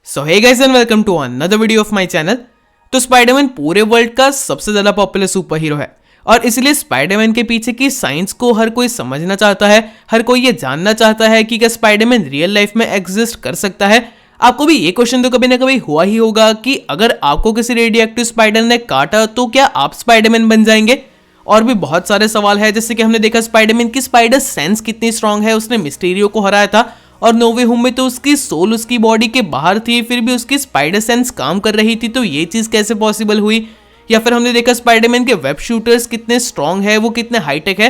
So hey guys and welcome to another video of my channel. तो Spiderman पूरे world का सबसे ज्यादा पॉपुलर सुपर हीरो है और इसलिए स्पाइडरमैन के पीछे की साइंस को हर कोई समझना चाहता है। हर कोई ये जानना चाहता है कि क्या स्पाइडरमैन रियल लाइफ में एग्जिस्ट कर सकता है। आपको भी ये क्वेश्चन तो कभी ना कभी हुआ ही होगा कि अगर आपको किसी रेडियो एक्टिव स्पाइडर ने काटा तो क्या आप स्पाइडरमैन बन जाएंगे। और भी बहुत सारे सवाल है, जैसे कि हमने देखा स्पाइडरमैन की स्पाइडर सेंस कितनी स्ट्रांग है, उसने मिस्टीरियो को हराया था और नो वे होम में तो उसकी सोल उसकी बॉडी के बाहर थी, फिर भी उसकी स्पाइडर सेंस काम कर रही थी, तो ये चीज कैसे पॉसिबल हुई। या फिर हमने देखा स्पाइडरमैन के वेब शूटर्स कितने स्ट्रांग है, वो कितने हाईटेक है।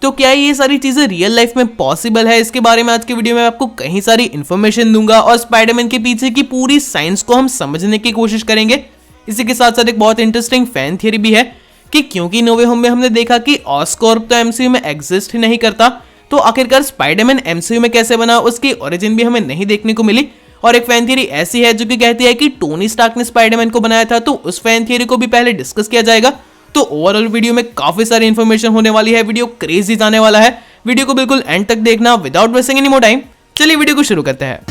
तो क्या ये सारी चीजें रियल लाइफ में पॉसिबल है, इसके बारे में आज के वीडियो में आपको कहीं सारी इन्फॉर्मेशन दूंगा और स्पाइडरमैन के पीछे की पूरी साइंस को हम समझने की कोशिश करेंगे। इसी के साथ साथ एक बहुत इंटरेस्टिंग फैन थियरी भी है कि क्योंकि नो वे होम में हमने देखा कि ऑस्कॉर्प तो एमसीयू में एग्जिस्ट ही नहीं करता, तो आखिरकार स्पाइडरमैन एमसीयू में कैसे बना, उसकी ओरिजिन भी हमें नहीं देखने को मिली। और एक फैन थियरी ऐसी है जो कि कहती है कि टोनी स्टार्क ने स्पाइडरमैन को बनाया था, तो उस फैन थियरी को भी पहले डिस्कस किया जाएगा। तो ओवरऑल वीडियो में काफी सारी इन्फॉर्मेशन होने वाली है, वीडियो क्रेजी जाने वाला है। वीडियो को बिल्कुल एंड तक देखना without wasting any more time. चलिए वीडियो को शुरू करते हैं।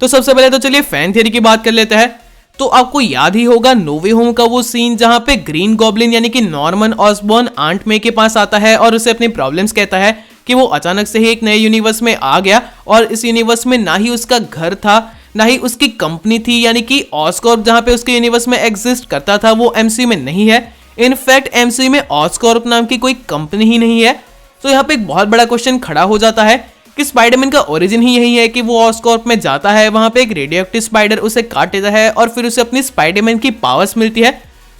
तो सबसे पहले तो चलिए फैन थियरी की बात कर लेते हैं। तो आपको याद ही होगा नो वे होम का वो सीन जहां पे ग्रीन गॉब्लिन यानी कि नॉर्मन ऑसबॉर्न आंट मे के पास आता है और उसे अपनी प्रॉब्लम्स कहता है कि वो अचानक से ही एक नए यूनिवर्स में आ गया और इस यूनिवर्स में ना ही उसका घर था ना ही उसकी कंपनी थी, यानी कि ऑस्कॉर्प जहां पे उसके यूनिवर्स में एग्जिस्ट करता था वो एमसीयू में नहीं है। इनफैक्ट एमसीयू में ऑस्कॉर्प नाम की कोई कंपनी ही नहीं है। तो यहाँ पे एक बहुत बड़ा क्वेश्चन खड़ा हो जाता है कि स्पाइडरमैन का ओरिजिन ही यही है कि वो ऑस्कॉर्प में जाता है, वहां पे एक रेडियोएक्टिव स्पाइडर उसे काट देता है और फिर उसे अपनी स्पाइडरमैन की पावर्स मिलती है।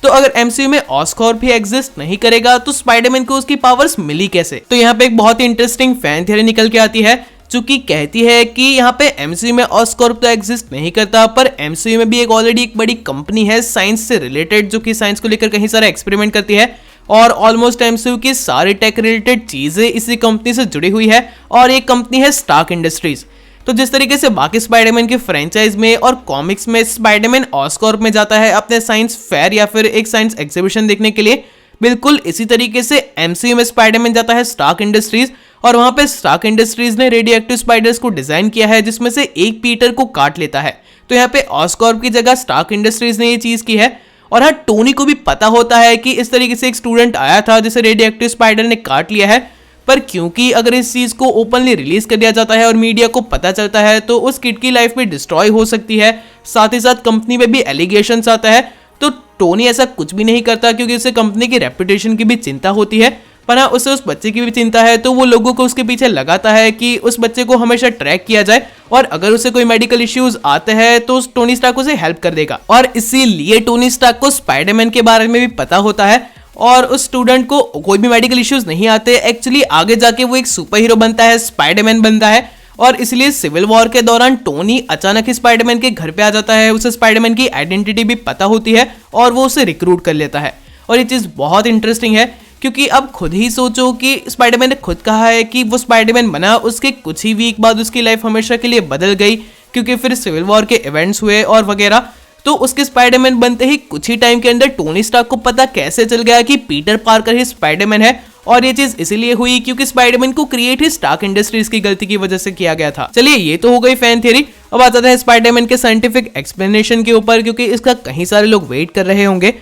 तो अगर एमसीयू में ऑस्कॉर्प ही एग्जिस्ट नहीं करेगा तो स्पाइडरमैन को उसकी पावर्स मिली कैसे। तो यहाँ पे एक बहुत ही इंटरेस्टिंग फैन थियरी निकल के आती है जो कि कहती है कि यहाँ पे एमसीयू में ऑस्कॉर्प तो एग्जिस्ट नहीं करता, पर एमसीयू में भी एक ऑलरेडी एक बड़ी कंपनी है साइंस से रिलेटेड जो कि साइंस को लेकर कहीं सारा एक्सपेरिमेंट करती है और ऑलमोस्ट एमसीयू की सारी टेक रिलेटेड चीजें इसी कंपनी से जुड़ी हुई है और एक कंपनी है स्टार्क इंडस्ट्रीज। तो जिस तरीके से बाकी स्पाइडरमैन के फ्रेंचाइज में और कॉमिक्स में स्पाइडरमैन ऑस्कॉर्प में जाता है अपने साइंस फेयर या फिर एक साइंस एग्जीबिशन देखने के लिए, बिल्कुल इसी तरीके से एमसीयू में स्पाइडरमैन जाता है स्टार्क इंडस्ट्रीज और वहां पे स्टार्क इंडस्ट्रीज ने रेडियो एक्टिव स्पाइडर्स को डिजाइन किया है जिसमें से एक पीटर को काट लेता है। तो यहाँ पे ऑस्कॉर्प की जगह स्टार्क इंडस्ट्रीज ने ये चीज की है। और हाँ, टोनी को भी पता होता है कि इस तरीके से एक स्टूडेंट आया था जिसे रेडियो एक्टिव स्पाइडर ने काट लिया है, पर क्योंकि अगर इस चीज को ओपनली रिलीज कर दिया जाता है और मीडिया को पता चलता है तो उस किड की लाइफ भी डिस्ट्रॉय हो सकती है, साथ ही साथ कंपनी में भी एलिगेशंस आता है। तो टोनी ऐसा कुछ भी नहीं करता क्योंकि उसे कंपनी की रेपुटेशन की भी चिंता होती है, पर हाँ उसे उस बच्चे की भी चिंता है, तो वो लोगों को उसके पीछे लगाता है कि उस बच्चे को हमेशा ट्रैक किया जाए और अगर उसे कोई मेडिकल इश्यूज आते हैं तो टोनी स्टार्क उसे हेल्प कर देगा। और इसीलिए टोनी स्टार्क को स्पाइडरमैन के बारे में भी पता होता है और उस स्टूडेंट को कोई भी मेडिकल इश्यूज नहीं आते। एक्चुअली आगे जाके वो एक सुपर हीरो बनता है, स्पाइडरमैन बनता है और इसलिए सिविल वॉर के दौरान टोनी अचानक ही स्पाइडरमैन के घर पे आ जाता है। उसे स्पाइडरमैन की आइडेंटिटी भी पता होती है और वो उसे रिक्रूट कर लेता है। और ये चीज बहुत इंटरेस्टिंग है क्योंकि अब खुद ही सोचो कि स्पाइडरमैन ने खुद कहा है कि वो स्पाइडरमैन बना, उसके कुछ ही वीक बाद उसकी लाइफ हमेशा के लिए बदल गई क्योंकि फिर सिविल वॉर के इवेंट्स हुए और वगैरह। तो उसके स्पाइडरमैन बनते ही कुछ ही टाइम के अंदर टोनी स्टार्क को पता कैसे चल गया कि पीटर पार्कर ही स्पाइडरमैन है और ये चीज इसीलिए हुई क्योंकि स्पाइडरमैन को क्रिएट ही स्टार्क इंडस्ट्रीज की गलती की वजह से किया गया था। चलिए ये तो हो गई फैन थियरी। अब आ जाता है स्पाइडरमैन के साइंटिफिक एक्सप्लेनेशन के ऊपर क्योंकि इसका कहीं सारे लोग वेट कर रहे होंगे।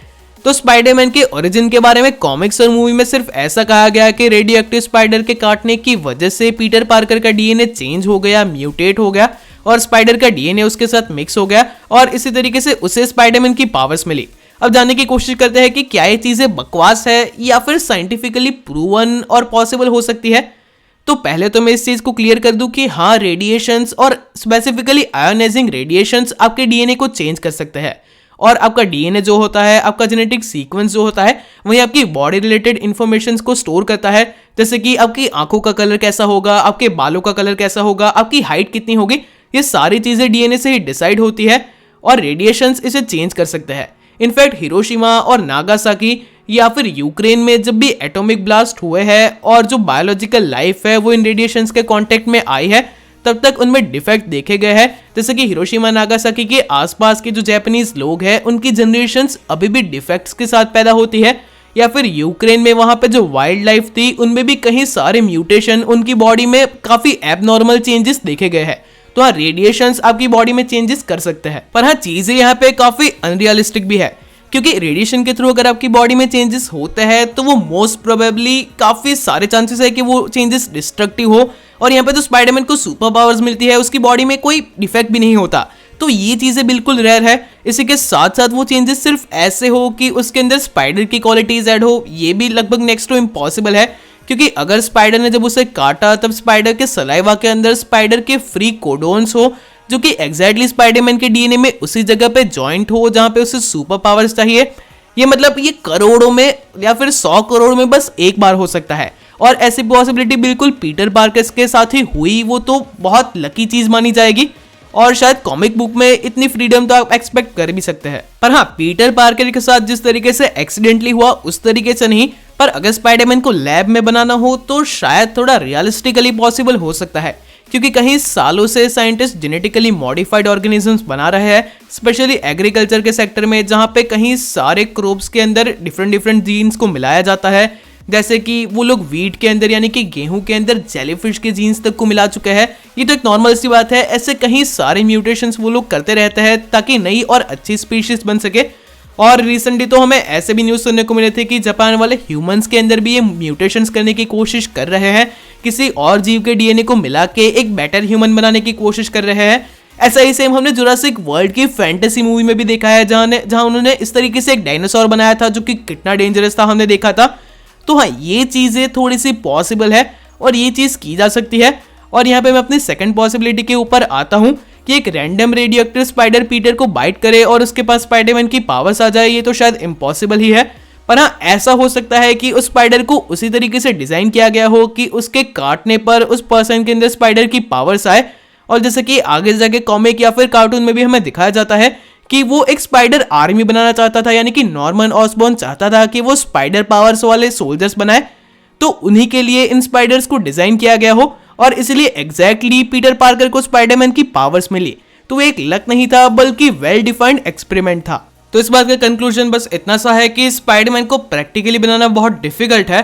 तो स्पाइडरमैन के ओरिजिन के बारे में कॉमिक्स और मूवी में सिर्फ ऐसा कहा गया कि रेडियो एक्टिव स्पाइडर के काटने की वजह से पीटर पार्कर का डीएनए चेंज हो गया, म्यूटेट हो गया और स्पाइडर का डीएनए उसके साथ मिक्स हो गया और इसी तरीके से उसे स्पाइडरमैन की पावर्स मिली। अब जानने की कोशिश करते हैं कि क्या ये चीजें बकवास है या फिर साइंटिफिकली प्रूवन और पॉसिबल हो सकती है। तो पहले तो मैं इस चीज को क्लियर कर दूं कि हाँ, रेडिएशंस और स्पेसिफिकली आयोनाइजिंग रेडिएशंस आपके डीएनए को चेंज कर सकते हैं और आपका डीएनए जो होता है, आपका जेनेटिक सीक्वेंस जो होता है, वही आपकी बॉडी रिलेटेड इंफॉर्मेशन को स्टोर करता है, जैसे कि आपकी आंखों का कलर कैसा होगा, आपके बालों का कलर कैसा होगा, आपकी हाइट कितनी होगी, ये सारी चीजें डीएनए से ही डिसाइड होती है और रेडिएशंस इसे चेंज कर सकते हैं। इनफैक्ट हिरोशिमा और नागासाकी या फिर यूक्रेन में जब भी एटॉमिक ब्लास्ट हुए हैं और जो बायोलॉजिकल लाइफ है वो इन रेडिएशंस के कांटेक्ट में आई है, तब तक उनमें डिफेक्ट देखे गए हैं। जैसे कि हिरोशिमा नागासाकी के आसपास के जो जापानीज लोग हैं उनकी जनरेशंस अभी भी डिफेक्ट्स के साथ पैदा होती है, या फिर यूक्रेन में वहां पे जो वाइल्ड लाइफ थी उनमें भी कहीं सारे म्यूटेशन, उनकी बॉडी में काफी एबनॉर्मल चेंजेस देखे गए हैं। तो हाँ, रेडिएशंस आपकी बॉडी में चेंजेस कर सकते हैं, पर हाँ चीजें यहाँ पे काफी अनरियलिस्टिक भी है, क्योंकि रेडिएशन के थ्रू अगर आपकी बॉडी में चेंजेस होते हैं तो वो मोस्ट प्रोबेबली काफी सारे चांसेस है कि वो चेंजेस डिस्ट्रक्टिव हो। और यहाँ पे तो स्पाइडरमैन को सुपर पावर्स मिलती है, उसकी बॉडी में कोई डिफेक्ट भी नहीं होता, तो ये चीजें बिल्कुल रेयर है। इसी के साथ साथ वो चेंजेस सिर्फ ऐसे हो कि उसके अंदर स्पाइडर की क्वालिटीज ऐड हो, ये भी लगभग नेक्स्ट टू इम्पॉसिबल है, क्योंकि अगर स्पाइडर ने जब उसे काटा तब स्पाइडर के सलाइवा के अंदर स्पाइडर के फ्री कोडोन्स हो, जो कि एग्जैक्टली स्पाइडरमैन के डीएनए में उसी जगह पे जॉइंट हो जहां पे उसे सुपर पावर्स चाहिए। ये मतलब ये करोड़ों में या फिर 100 करोड़ में बस एक बार हो सकता है, और ऐसी पॉसिबिलिटी बिल्कुल पीटर पार्कर के साथ ही हुई, वो तो बहुत लकी चीज मानी जाएगी। और शायद कॉमिक बुक में इतनी फ्रीडम तो आप एक्सपेक्ट कर भी सकते हैं, पर हाँ पीटर पार्कर के साथ जिस तरीके से एक्सीडेंटली हुआ उस तरीके से नहीं। पर अगर स्पाइडरमैन को लैब में बनाना हो तो शायद थोड़ा रियलिस्टिकली पॉसिबल हो सकता है, क्योंकि कहीं सालों से साइंटिस्ट जेनेटिकली मॉडिफाइड ऑर्गेनिजम्स बना रहे हैं, स्पेशली एग्रीकल्चर के सेक्टर में, जहां पे कहीं सारे क्रॉप्स के अंदर डिफरेंट जीन्स को मिलाया जाता है। जैसे कि वो लोग वीट के अंदर यानी कि गेहूं के अंदर जेलीफिश के जीन्स तक को मिला चुके हैं। ये तो एक नॉर्मल सी बात है, ऐसे कहीं सारे म्यूटेशंस वो लोग करते रहते हैं ताकि नई और अच्छी स्पीशीज बन सके। और रिसेंटली तो हमें ऐसे भी न्यूज़ सुनने को मिले थे कि जापान वाले ह्यूमंस के अंदर भी ये म्यूटेशंस करने की कोशिश कर रहे हैं, किसी और जीव के डीएनए को मिला के एक बेटर ह्यूमन बनाने की कोशिश कर रहे हैं। ऐसा ही सेम हमने जुरासिक वर्ल्ड की फैंटेसी मूवी में भी देखा है, जहां उन्होंने इस तरीके से एक डायनासोर बनाया था जो कि कितना डेंजरस था, हमने देखा था। तो हाँ, ये चीजें थोड़ी सी पॉसिबल है और ये चीज की जा सकती है। और यहाँ पे मैं अपनी सेकंड पॉसिबिलिटी के ऊपर आता हूँ कि एक random radio active spider Peter को बाइट करे और उसके पास स्पाइडरमैन की पावर्स आ जाए। ये तो शायद इम्पॉसिबल ही है, पर हाँ ऐसा हो सकता है कि उस स्पाइडर को उसी तरीके से डिजाइन किया गया हो कि उसके काटने पर उस पर्सन के अंदर स्पाइडर की पावर्स आए। और जैसे कि आगे जाके कॉमिक या फिर कार्टून में भी हमें दिखाया जाता है कि वो एक स्पाइडर आर्मी बनाना चाहता था, यानी कि नॉर्मन ऑसबॉर्न चाहता था कि वो स्पाइडर पावर्स वाले सोल्जर्स बनाए, तो उन्हीं के लिए इन स्पाइडर्स को डिजाइन किया गया हो और इसलिए एग्जैक्टली पीटर पार्कर को स्पाइडरमैन की पावर्स मिली। तो एक लक नहीं था बल्कि वेल डिफाइंड एक्सपेरिमेंट था। तो इस बात का कंक्लूजन बस इतना सा है कि स्पाइडरमैन को प्रैक्टिकली बनाना बहुत डिफिकल्ट है,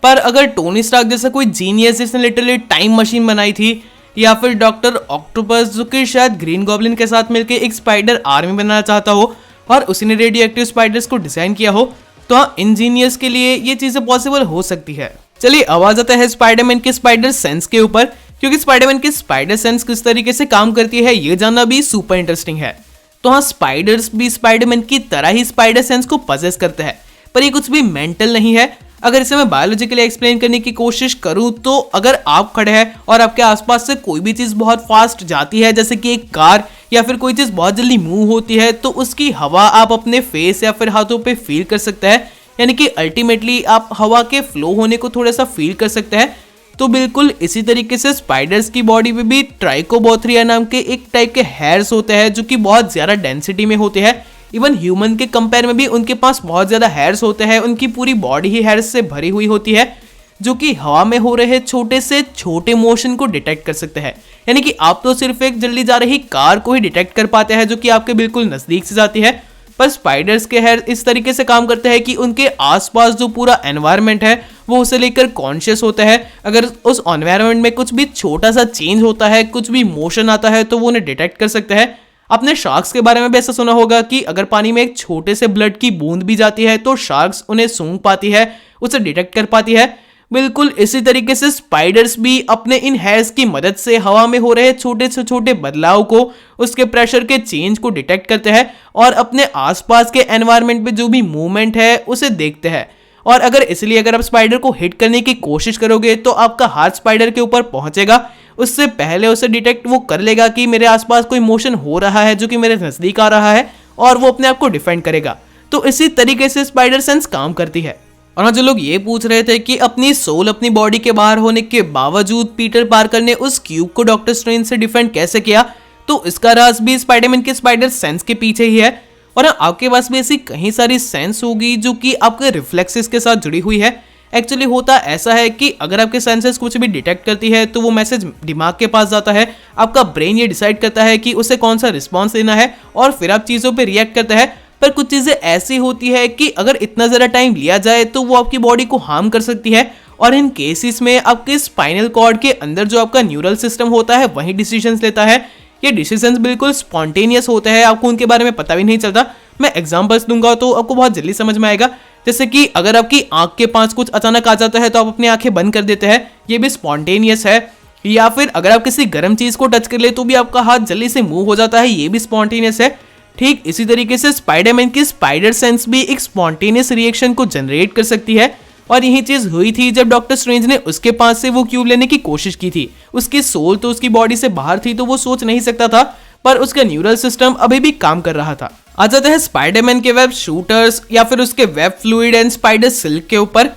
पर अगर टोनी स्टार्क जैसा कोई जीनियस जिसने लिटरली टाइम मशीन बनाई थी, या फिर डॉक्टर ऑक्टोपस जो कि शायद ग्रीन गॉब्लिन के साथ मिलकर एक स्पाइडर आर्मी बनाना चाहता हो और उसी ने रेडियो एक्टिव स्पाइडर्स को डिजाइन किया हो, तो हाँ इंजीनियर्स के लिए ये चीजें पॉसिबल हो सकती है। चलिए आवाज आता है स्पाइडरमैन के स्पाइडर सेंस के ऊपर, क्योंकि स्पाइडरमैन की स्पाइडर सेंस किस तरीके से काम करती है ये जानना भी सुपर इंटरेस्टिंग है। तो हाँ, स्पाइडर्स भी स्पाइडरमैन की तरह ही स्पाइडर सेंस को पजेस करते हैं, पर ये कुछ भी मेंटल नहीं है। अगर इसे मैं बायोलॉजिकली एक्सप्लेन करने की कोशिश करूं तो अगर आप खड़े हैं और आपके आसपास से कोई भी चीज बहुत फास्ट जाती है, जैसे कि एक कार या फिर कोई चीज बहुत जल्दी मूव होती है, तो उसकी हवा आप अपने फेस या फिर हाथों पे फील कर सकते हैं, यानी कि अल्टीमेटली आप हवा के फ्लो होने को थोड़ा सा फील कर सकते हैं। तो बिल्कुल इसी तरीके से स्पाइडर्स की बॉडी में भी ट्राइकोबोथरिया नाम के एक टाइप के हेयर्स होते हैं जो कि बहुत ज्यादा डेंसिटी में होते हैं। इवन ह्यूमन के कंपेयर में भी उनके पास बहुत ज्यादा हेयर्स होते हैं, उनकी पूरी बॉडी ही हेयर्स से भरी हुई होती है, जो कि हवा में हो रहे छोटे से छोटे मोशन को डिटेक्ट कर सकते हैं। यानी कि आप तो सिर्फ एक जल्दी जा रही कार को ही डिटेक्ट कर पाते हैं जो कि आपके बिल्कुल नजदीक से जाती है, पर स्पाइडर्स के हेयर इस तरीके से काम करते हैं कि उनके आसपास जो पूरा एनवायरनमेंट है वो उसे लेकर कॉन्शियस होता है। अगर उस एनवायरनमेंट में कुछ भी छोटा सा चेंज होता है, कुछ भी मोशन आता है, तो वो उन्हें डिटेक्ट कर सकते हैं। आपने शार्क्स के बारे में भी ऐसा सुना होगा कि अगर पानी में एक छोटे से ब्लड की बूंद भी जाती है तो शार्क्स उन्हें सूंघ पाती है, उसे डिटेक्ट कर पाती है। बिल्कुल इसी तरीके से स्पाइडर्स भी अपने इन हेयर्स की मदद से हवा में हो रहे छोटे से छोटे बदलाव को, उसके प्रेशर के चेंज को डिटेक्ट करते हैं और अपने आसपास के एनवायरनमेंट में जो भी मूवमेंट है उसे देखते हैं। और अगर आप स्पाइडर को हिट करने की कोशिश करोगे तो आपका हाथ स्पाइडर के ऊपर पहुंचेगा, उससे पहले उसे डिटेक्ट वो कर लेगा कि मेरे आसपास कोई मोशन हो रहा है जो कि मेरे नजदीक आ रहा है, और वो अपने आप को डिफेंड करेगा। तो इसी तरीके से स्पाइडर सेंस काम करती है। और हाँ, जो लोग ये पूछ रहे थे कि अपनी सोल अपनी बॉडी के बाहर होने के बावजूद पीटर पार्कर ने उस क्यूब को डॉक्टर स्ट्रेंज से डिफेंड कैसे किया, तो इसका राज भी स्पाइडरमैन के स्पाइडर सेंस के पीछे ही है। और हाँ, आपके पास भी ऐसी कई सारी सेंस होगी जो कि आपके रिफ्लेक्सेस के साथ जुड़ी हुई है। एक्चुअली होता ऐसा है कि अगर आपके सेंसेस कुछ भी डिटेक्ट करती है तो वो मैसेज दिमाग के पास जाता है, आपका ब्रेन ये डिसाइड करता है कि उसे कौन सा रिस्पॉन्स देना है और फिर आप चीज़ों पे रिएक्ट करता है। पर कुछ चीज़ें ऐसी होती है कि अगर इतना ज़्यादा टाइम लिया जाए तो वो आपकी बॉडी को हार्म कर सकती है, और इन केसेस में आपके स्पाइनल कॉर्ड के अंदर जो आपका न्यूरल सिस्टम होता है वही डिसीजंस लेता है। ये डिसीजंस बिल्कुल स्पॉन्टेनियस होते हैं, आपको उनके बारे में पता भी नहीं चलता। मैं एग्जांपल्स दूंगा तो आपको बहुत जल्दी समझ में आएगा। जैसे कि अगर आपकी आंख के पास कुछ अचानक आ जाता है तो आप अपनी आंखें बंद कर देते हैं, ये भी स्पॉन्टेनियस है। या फिर अगर आप किसी गर्म चीज को टच कर ले तो भी आपका हाथ जल्दी से मूव हो जाता है, ये भी स्पॉन्टेनियस है। ठीक इसी तरीके से स्पाइडरमैन की स्पाइडर सेंस भी एक स्पॉन्टेनियस रिएक्शन को जनरेट कर सकती है, और यही चीज हुई थी जब डॉक्टर स्ट्रेंज ने उसके पास से वो क्यूब लेने की कोशिश की थी। उसकी सोल तो उसकी बॉडी से बाहर थी तो वो सोच नहीं सकता था, पर उसका न्यूरल सिस्टम अभी भी काम कर रहा था। आ जाते हैं स्पाइडरमैन के वेब शूटर्स या फिर उसके web fluid and spider silk के ऊपर।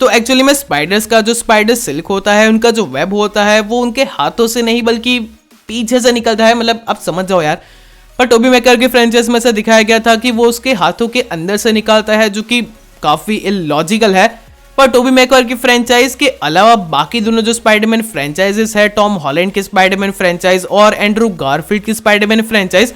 तो एक्चुअली में स्पाइडर्स का जो स्पाइडर सिल्क होता है, उनका जो वेब होता है वो उनके हाथों से नहीं बल्कि पीछे से निकलता है, मतलब आप समझ जाओ यार। पर टोबी मेकर के फ्रेंचाइज में से दिखाया गया था कि वो उसके हाथों के अंदर से निकलता है, जो कि काफी इलॉजिकल है। पर टोबी मेकर की फ्रेंचाइज के अलावा बाकी दोनों जो स्पाइडरमैन फ्रेंचाइजेस है, टॉम हॉलैंड की स्पाइडरमैन फ्रेंचाइज और एंड्रू गारफील्ड की स्पाइडरमैन फ्रेंचाइज,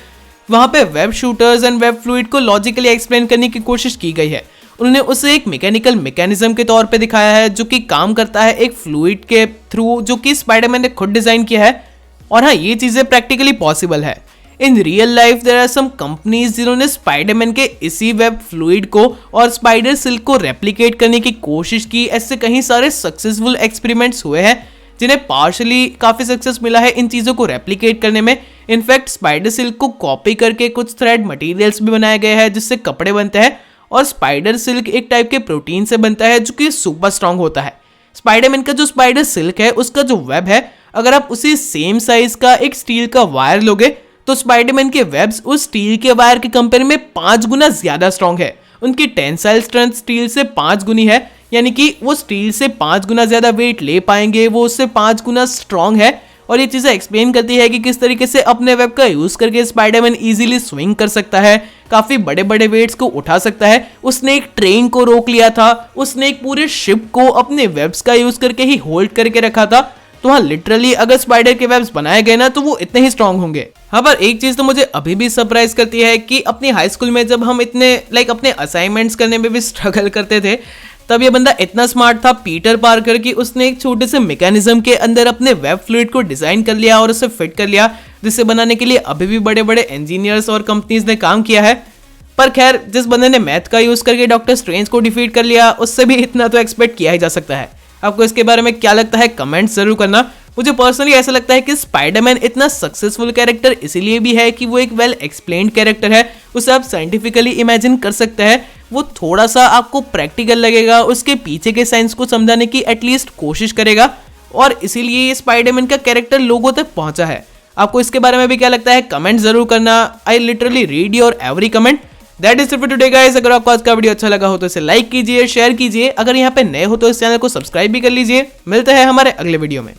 वहां पे web shooters and web fluid को लॉजिकली एक्सप्लेन करने की कोशिश की गई है। उन्होंने उसे एक मैकेनिकल मैकेनिज्म के तौर पे दिखाया है जो कि काम करता है एक फ्लूइड के थ्रू, जो कि स्पाइडरमैन ने खुद डिजाइन किया है। और हाँ, ये चीजें प्रैक्टिकली पॉसिबल है। In real life there are some companies जिन्होंने स्पाइडरमैन के इसी वेब फ्लूइड को और स्पाइडर सिल्क को रेप्लिकेट करने की कोशिश की। ऐसे कहीं सारे सक्सेसफुल एक्सपेरिमेंट्स हुए हैं जिन्हें पार्शली काफी सक्सेस मिला है इन चीजों को रेप्लिकेट करने में। इनफैक्ट स्पाइडर सिल्क को कॉपी करके कुछ थ्रेड मटेरियल्स भी बनाए गए हैं जिससे कपड़े बनते हैं, और स्पाइडर सिल्क एक टाइप के प्रोटीन से बनता है जो कि सुपर स्ट्रांग होता है। स्पाइडरमैन का जो स्पाइडर सिल्क है उसका जो वेब है, अगर आप उसी सेम साइज का एक स्टील का वायर लोगे तो स्पाइडरमैन के वेब्स उस स्टील के वायर के कंपेयर में 5 गुना ज्यादा स्ट्रांग है। उनकी टेंसाइल स्ट्रेंथ स्टील से 5 गुनी है, यानी कि वो स्टील से 5 गुना ज्यादा वेट ले पाएंगे, वो उससे 5 गुना स्ट्रांग है। और ये चीजें एक्सप्लेन करती है कि किस तरीके से अपने वेब का यूज करके स्पाइडरमैन इजीली स्विंग कर सकता है, काफी बड़े बड़े वेट्स को उठा सकता है। उसने एक ट्रेन को रोक लिया था, उसने एक पूरे शिप को अपने वेब्स का यूज करके ही होल्ड करके रखा था। तो हाँ, लिटरली अगर स्पाइडर के वेब्स बनाए गए ना तो वो इतने ही स्ट्रांग होंगे। हाँ, पर एक चीज तो मुझे अभी भी सरप्राइज करती है कि अपनी हाई स्कूल में जब हम इतने अपने असाइनमेंट्स करने में भी स्ट्रगल करते थे, तब ये बंदा इतना स्मार्ट था पीटर पार्कर की उसने एक छोटे से मैकेनिज्म के अंदर अपने वेब फ्लूइड को डिजाइन कर लिया और उसे फिट कर लिया, जिसे बनाने के लिए अभी भी बड़े बड़े इंजीनियर्स और कंपनीज ने काम किया है। पर खैर, जिस बंदे ने मैथ का यूज करके डॉक्टर स्ट्रेंज को डिफीट कर लिया, उससे भी इतना तो एक्सपेक्ट किया ही जा सकता है। आपको इसके बारे में क्या लगता है कमेंट्स जरूर करना। मुझे पर्सनली ऐसा लगता है कि स्पाइडरमैन इतना सक्सेसफुल कैरेक्टर इसीलिए भी है कि वो एक वेल एक्सप्लेन्ड कैरेक्टर है, उसे आप साइंटिफिकली इमेजिन कर सकते हैं। वो थोड़ा सा आपको प्रैक्टिकल लगेगा, उसके पीछे के साइंस को समझाने की एटलीस्ट कोशिश करेगा, और इसीलिए ये स्पाइडरमैन का कैरेक्टर लोगों तक पहुंचा है। आपको इसके बारे में भी क्या लगता है कमेंट जरूर करना। I literally read your every comment. That is it for today guys. अगर आपको आज का वीडियो अच्छा लगा हो तो इसे लाइक कीजिए, शेयर कीजिए। अगर यहाँ पे नए हो तो इस चैनल को सब्सक्राइब भी कर लीजिए। मिलते हैं हमारे अगले वीडियो में।